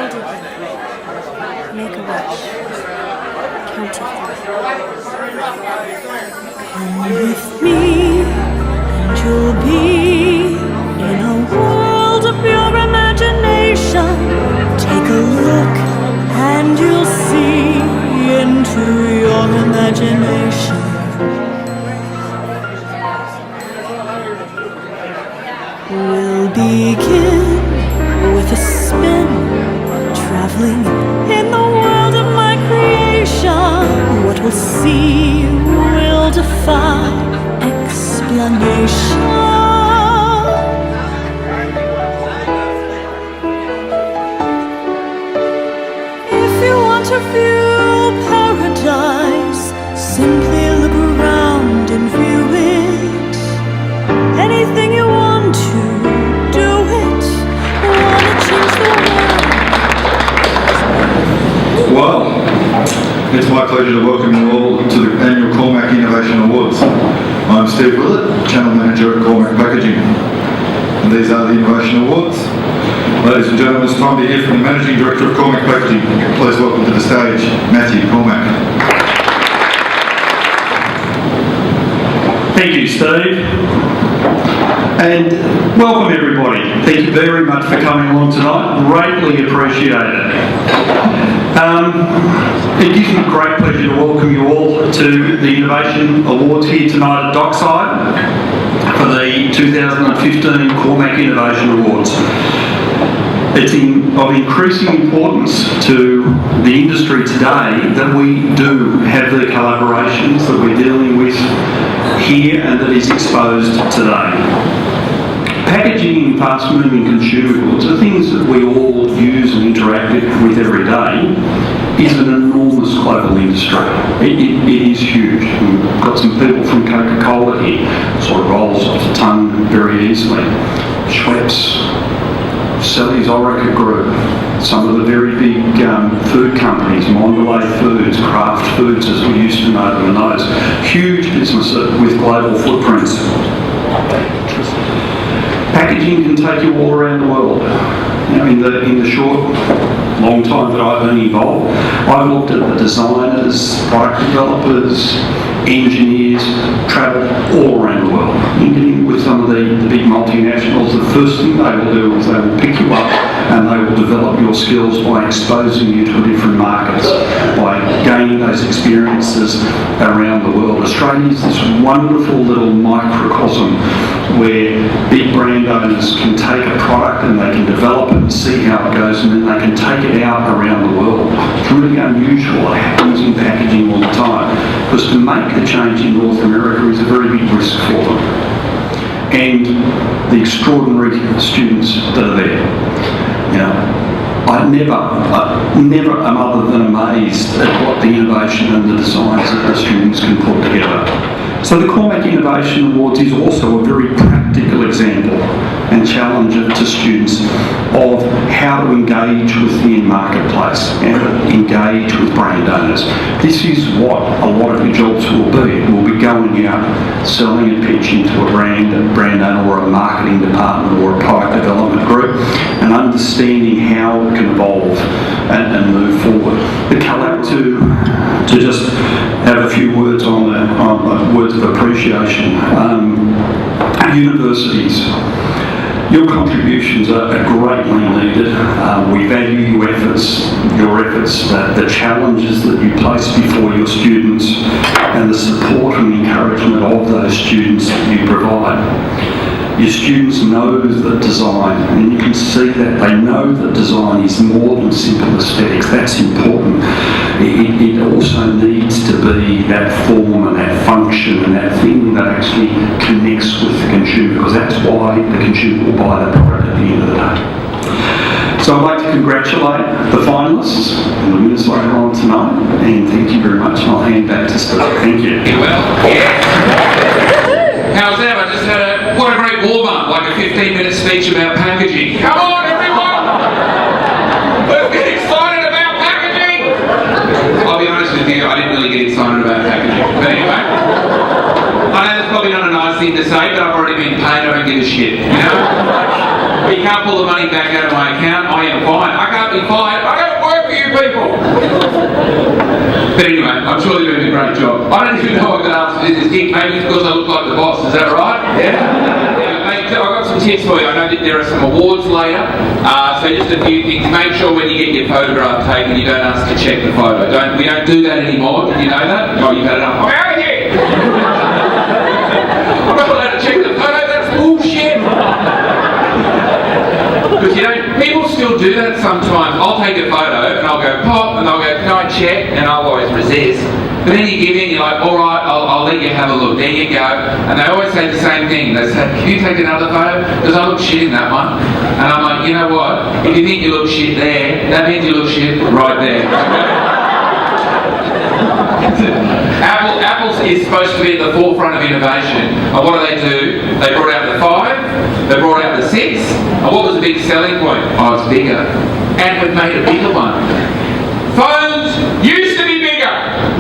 all do good. Make a wish. Count to 3. Come with me, and you'll be in a world of pure imagination. Take a look, and you'll see into your imagination. We'll begin with a spin, traveling in the world of my creation. What we'll see will defy explanation. If you want to view paradise, simply look around and view it. Anything you want to, do it. Wanna change the world? Well, it's my pleasure to welcome you all to the annual Cormack Innovation Awards. I'm Steve Willett, Channel Manager at Cormack Packaging. And these are the Innovation Awards. Ladies and gentlemen, it's time to hear from the Managing Director of Cormack Packaging. Please welcome to the stage, Matthew Cormack. Thank you, Steve. And welcome everybody. Thank you very much for coming along tonight. Greatly appreciate it. It gives me great pleasure to welcome you all to the Innovation Awards here tonight at Dockside for the 2015 Cormack Innovation Awards. It's of increasing importance to the industry today that we do have the collaborations that we're dealing with here and that is exposed today. Packaging and fast-moving consumer goods are things that we all use and interact with every day. Is an enormous global industry. It is huge. We've got some people from Coca-Cola here, sort of rolls off the tongue very easily. Schweppes, Sally's Orica Group, some of the very big food companies, Mondelez Foods, Kraft Foods as we used to know them, and those huge businesses with global footprints. Packaging can take you all around the world. You know, in the short, long time that I've been involved, I've looked at the designers, product developers, engineers, travel all around the world. You get in with some of the big multinationals, the first thing they will do is they will pick you up and they will develop your skills by exposing you to different markets, by gaining those experiences around the world. Australia is this wonderful little microcosm where big brand owners can take a product and they can develop it and see how it goes, and then they can take it out around the world. It's really unusual. It happens in packaging all the time, because to make the change in North America is a very big risk for them. And the extraordinary students that are there. You know, I never am other than amazed at what the innovation and the designs that the students can put together. So the Cormack Innovation Awards is also a very practical example and challenge to students of how to engage with the marketplace and engage with brand owners. This is what a lot of your jobs will be. We'll be going out, selling a pitch into a brand owner or a marketing department or a product development group, and understanding how it can evolve and move forward. The call-out to just have a few words on words of appreciation. Universities, your contributions are greatly needed. We value your efforts, the challenges that you place before your students, and the support and encouragement of those students that you provide. Your students know that design, and you can see that they know that design is more than simple aesthetics. That's important. It also needs to be that form and that function and that thing that actually connects with the consumer, because that's why the consumer will buy the product at the end of the day. So I'd like to congratulate the finalists and the winners later on tonight, and thank you very much. And I'll hand back to Steve. Thank you. Well, yeah. How's that? I just had what a great warm-up, like a 15-minute speech about packaging. Come on, everyone! Let's get excited about packaging! I'll be honest with you, I didn't really get excited about packaging. But anyway, I know that's probably not a nice thing to say, but I've already been paid, I don't give a shit, you know? We can't pull the money back out of my account, I am fine. I can't be fined. I don't work for you people. But anyway, I'm sure they're doing a great job. I don't even know I got asked to do this gig. Maybe it's because I look like the boss. Is that right? Yeah. Mate, I've got some tips for you. I know that there are some awards later. So just a few things. Make sure when you get your photograph taken, you don't ask to check the photo. We don't do that anymore. Did you know that? Oh, you've had enough. I'm out of here. I'm not allowed to check the photo. That's bullshit. Because you know, people still do that sometimes. I'll take a photo and I'll go pop and I'll go, can I check? And I'll always resist. But then you give in, you're like, all right, I'll let you have a look. There you go. And they always say the same thing. They say, can you take another photo? Because I look shit in that one. And I'm like, you know what? If you think you look shit there, that means you look shit right there. Apple is supposed to be at the forefront of innovation. And what do? They brought out the 5, they brought out the 6, and what was the big selling point? Oh, it's bigger. And we've made a bigger one. Phones used to be bigger.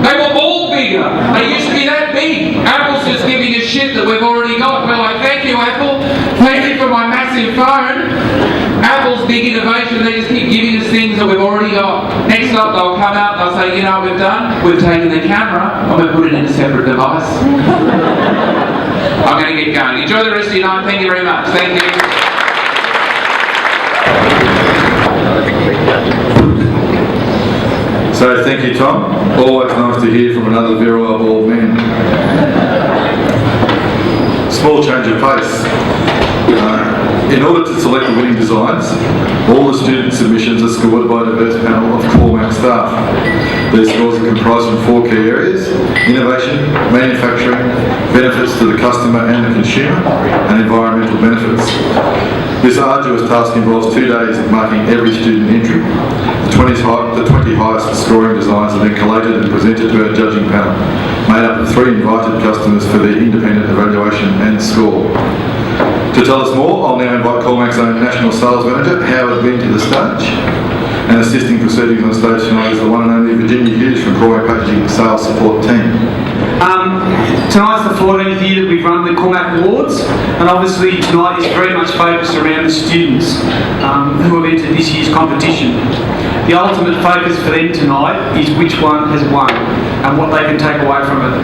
They were all bigger. They used to be that big. Apple's just giving us shit that we've already got. We're like, thank you, Apple. Thank you for my massive phone. Apple's big innovation, they just keep giving us things that we've already got. Next up, they'll come out and they'll say, you know what we've done? We've taken the camera and we've put it in a separate device. I'm going to get going. Enjoy the rest of your night. Thank you very much. Thank you. So thank you, Tom. Always nice to hear from another virile old man. Small change of pace. In order to select the winning designs, all the student submissions are scored by a diverse panel of Cormack staff. Their scores are comprised from 4 key areas: innovation, manufacturing, benefits to the customer and the consumer, and environmental benefits. This arduous task involves 2 days of marking every student entry. The 20 highest scoring designs are then collated and presented to our judging panel, made up of 3 invited customers for their independent evaluation and score. To tell us more, I'll now invite Cormack's own National Sales Manager, Howard Bean, to the stage. And assisting proceedings on the stage tonight is the one and only Virginia Hughes from Cormack Packaging Sales Support Team. Tonight's the 14th year that we've run the Cormack Awards, and obviously tonight is very much focused around the students who have entered this year's competition. The ultimate focus for them tonight is which one has won and what they can take away from it.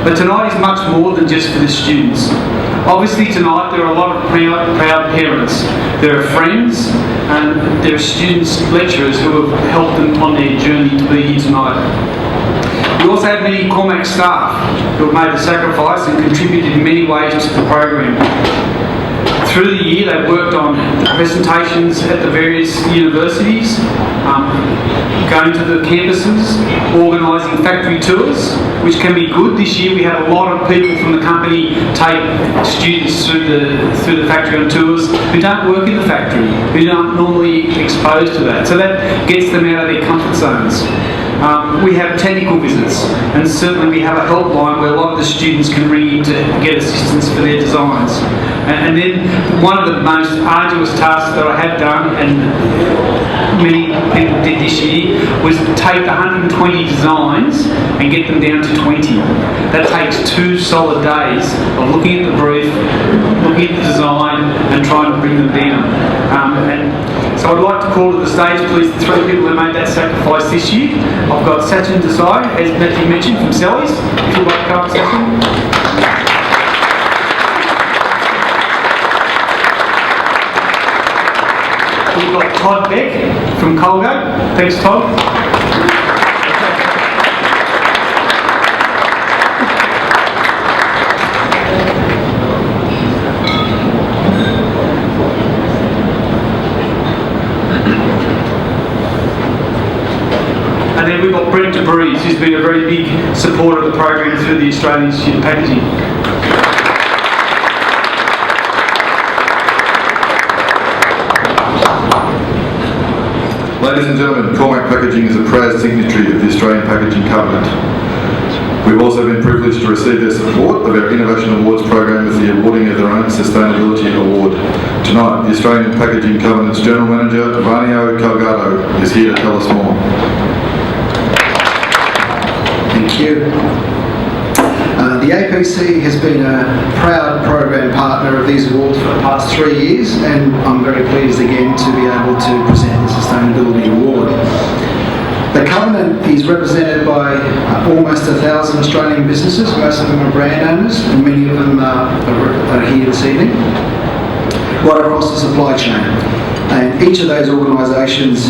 But tonight is much more than just for the students. Obviously tonight there are a lot of proud parents. There are friends and there are students, lecturers who have helped them on their journey to be here tonight. We also have many Cormack staff who have made the sacrifice and contributed in many ways to the program. Through the year they've worked on presentations at the various universities, going to the campuses, organising factory tours, which can be good. This year we had a lot of people from the company take students through the factory on tours who don't work in the factory, who aren't normally exposed to that. So that gets them out of their comfort zones. We have technical visits, and certainly we have a helpline where a lot of the students can ring in to get assistance for their designs. And then one of the most arduous tasks that I have done, and many people did this year, was to take the 120 designs and get them down to 20. That takes 2 solid days of looking at the brief, looking at the design, and trying to bring them down. So I'd like to call to the stage, please, the 3 people who made that sacrifice this year. I've got Sachin Desai, as Matthew mentioned, from Sally's. If you'd like to come up, Sachin. We've got Todd Beck from Colgate. Thanks, Todd. And then we've got Brent DeBreeze, who's been a very big supporter of the program through the Australian Institute of Packaging. Ladies and gentlemen, Cormack Packaging is a proud signatory of the Australian Packaging Covenant. We've also been privileged to receive their support of our Innovation Awards program with the awarding of their own Sustainability Award. Tonight, the Australian Packaging Covenant's General Manager, Vanio Calgado, is here to tell us more. Thank you. The APC has been a proud program partner of these awards for the past 3 years, and I'm very pleased again to be able to present the Sustainability Award. The Covenant is represented by almost 1,000 Australian businesses. Most of them are brand owners, and many of them are here this evening, right across the supply chain. And each of those organisations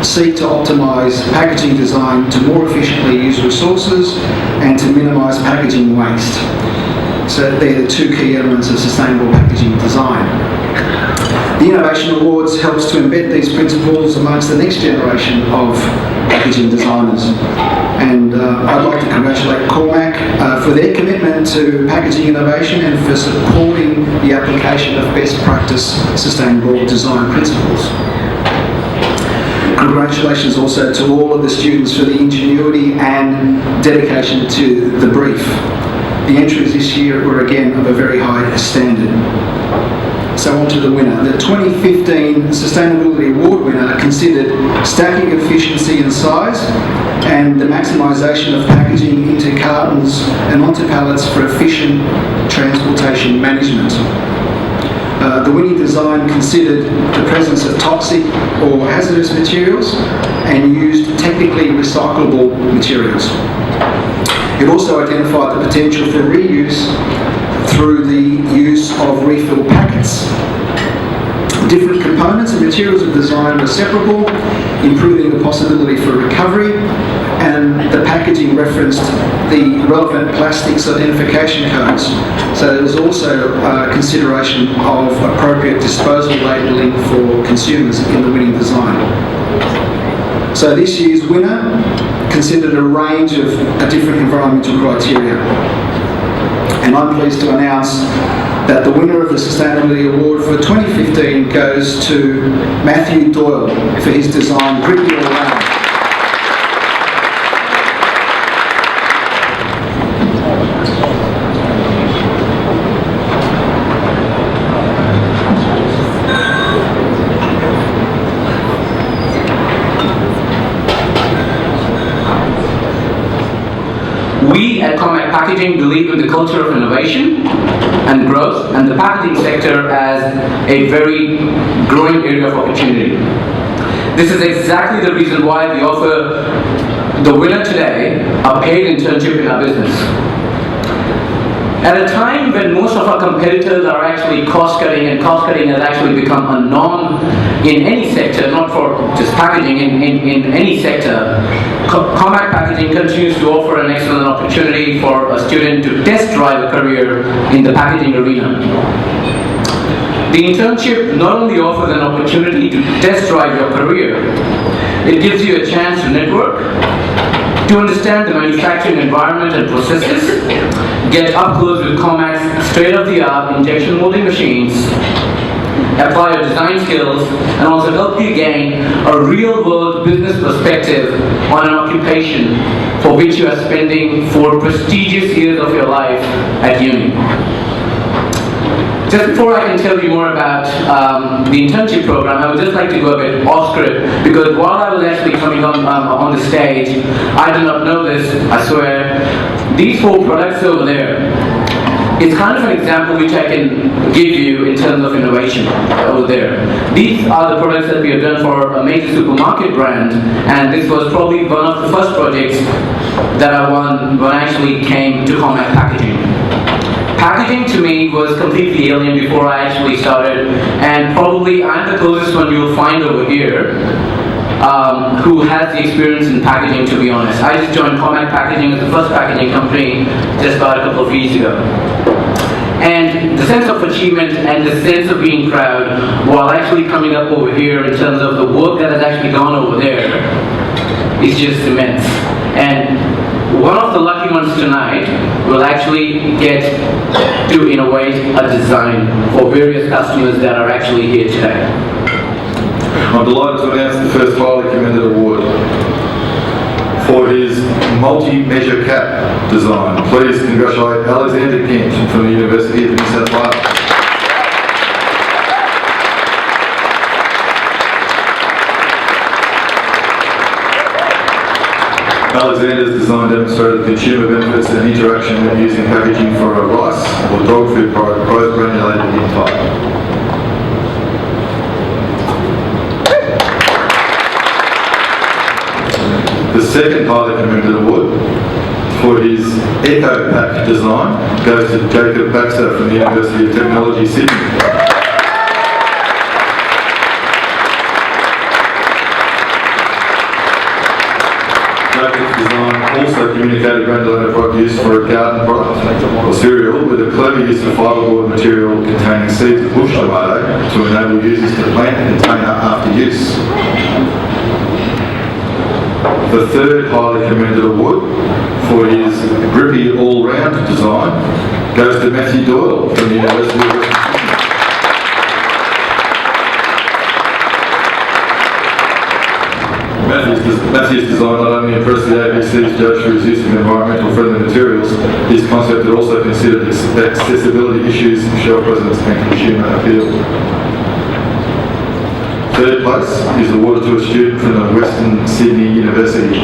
seek to optimise packaging design to more efficiently use resources and to minimise packaging waste. So they're the two key elements of sustainable packaging design. The Innovation Awards helps to embed these principles amongst the next generation of packaging designers. And I'd like to congratulate Cormack for their commitment to packaging innovation and for supporting the application of best practice sustainable design principles. Congratulations also to all of the students for the ingenuity and dedication to the brief. The entries this year were again of a very high standard. So on to the winner. The 2015 Sustainability Award winner considered stacking efficiency and size and the maximisation of packaging into cartons and onto pallets for efficient transportation management. The winning design considered the presence of toxic or hazardous materials and used technically recyclable materials. It also identified the potential for reuse through the use of refill packets. Different components and materials of design were separable, improving the possibility for recovery, and the packaging referenced the relevant plastics identification codes. So there was also consideration of appropriate disposal labelling for consumers in the winning design. So this year's winner considered a range of different environmental criteria. And I'm pleased to announce that the winner of the Sustainability Award for 2015 goes to Matthew Doyle for his design Grip Your Around. We at Cormack Packaging believe in the culture of innovation and growth, and the packaging sector as a very growing area of opportunity. This is exactly the reason why we offer the winner today a paid internship in our business. At a time when most of our competitors are actually cost-cutting, and cost-cutting has actually become a norm in any sector, not for just packaging, in any sector, Cormack Packaging continues to offer an excellent opportunity for a student to test drive a career in the packaging arena. The internship not only offers an opportunity to test drive your career, it gives you a chance to network, to understand the manufacturing environment and processes, get up close with Cormack's state-of-the-art injection molding machines, apply your design skills, and also help you gain a real-world business perspective on an occupation for which you are spending 4 prestigious years of your life at uni. Just before I can tell you more about the internship program, I would just like to go a bit off script, because while I was actually coming on the stage, I did not know this, I swear. These 4 products over there, it's kind of an example which I can give you in terms of innovation over there. These are the products that we have done for a major supermarket brand, and this was probably one of the first projects that I won when I actually came to Cormack Packaging. Packaging to me was completely alien before I actually started, and probably I'm the closest one you'll find over here who has the experience in packaging, to be honest. I just joined Cormack Packaging as the first packaging company just about a couple of years ago. And the sense of achievement and the sense of being proud while actually coming up over here in terms of the work that has actually gone over there is just immense. And one of the lucky ones tonight will actually get to innovate a design for various customers that are actually here today. I'm delighted to announce the first highly commended award for his multi-measure cap design. Please congratulate Alexander Kent from the University of New South Wales. Alexander's design demonstrated consumer benefits and interaction when using packaging for a rice or dog food product, both granulated in type. The second highly commended award for his Eco Pack design goes to Jacob Baxter from the University of Technology, Sydney. Jacob's design also communicated granulated product use for a garden product or cereal with a clever use of fibreboard material containing seeds of bush tomato to enable users to plant the container after use. The third highly commended award for his grippy all-round design goes to Matthew Doyle from the University of Western Sydney. Matthew's design not only impressed the ABC's judge for his use of environmental friendly materials, his concept had also considered accessibility issues, shelf presence and consumer appeal. Third place is awarded to a student from the Western Sydney University.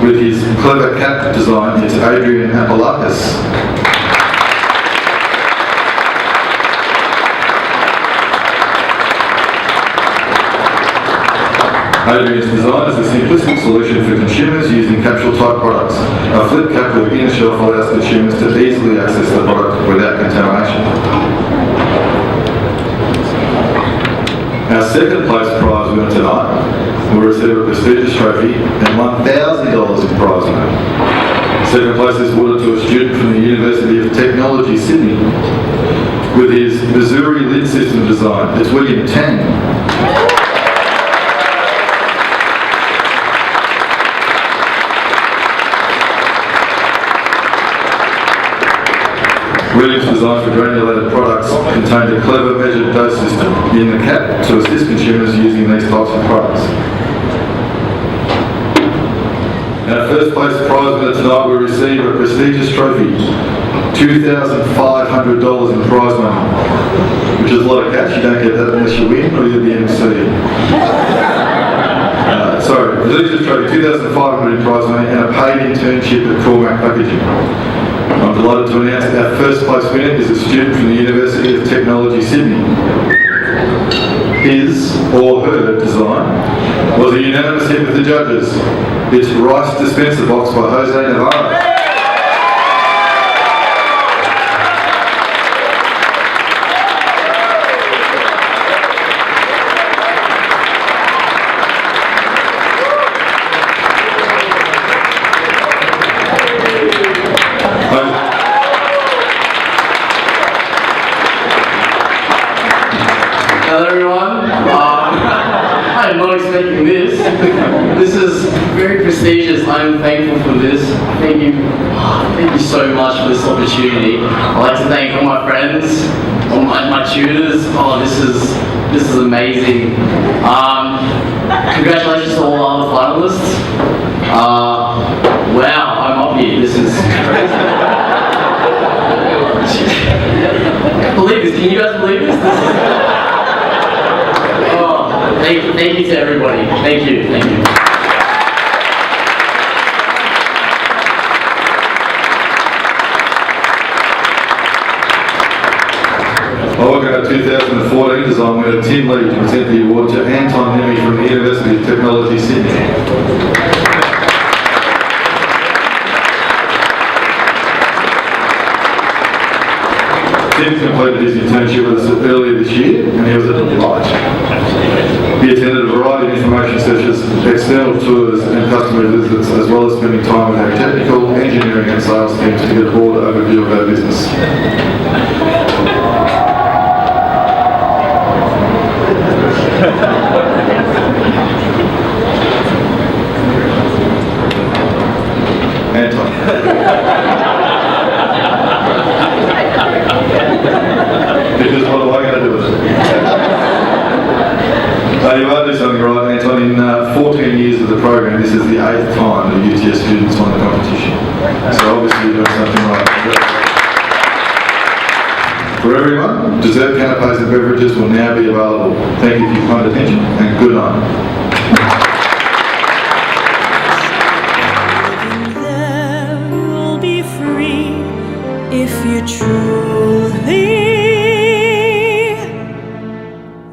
With his clever cap design, it's Adrian Apolakis. Adrian's design is a simplistic solution for consumers using capsule-type products. A flip cap with an inner shelf allows consumers to easily access the product without contamination. Our second place prize winner tonight will receive a prestigious trophy and $1,000 in prize money. Second place is awarded to a student from the University of Technology, Sydney. With his Missouri lid system design, it's William Tang. Williams' design for granulated products contained a clever measured dose system in the cap to assist consumers using these types of products. Our first place prize winner tonight will receive a prestigious trophy, $2,500 in prize money, which is a lot of cash. You don't get that unless you win or you're the MC. Prestigious trophy, $2,500 in prize money and a paid internship at Cormack Packaging. I'm delighted to announce that our first place winner is a student from the University of Technology, Sydney. His or her design was a unanimous hit with the judges. It's Rice Dispenser Box by Jose Navarro. Hello everyone. I'm not expecting this. This is very prestigious. I'm thankful for this. Thank you so much for this opportunity. I'd like to thank all my friends, all my tutors. Oh, this is amazing. Congratulations to all other finalists. Wow, I'm up here. This is crazy. I can't believe this. Can you guys believe this? Thank you to everybody. Thank you. I welcome our 2014 design winner Tim Lee to present the award to Anton Nemi from the University of Technology, Sydney. Tim completed his internship with us earlier this year and he was a delight. He attended a variety of information sessions, external tours and customer visits, as well as spending time with our technical, engineering and sales teams to get a broad overview of our business. Anton. Because what am I going to do with it? You are doing something right, Anton. In 14 years of the program, this is the 8th time that UTS students won the competition. So obviously you're doing something right. For everyone, dessert canapes and beverages will now be available. Thank you for your kind attention and good night.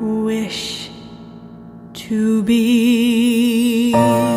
wish to be.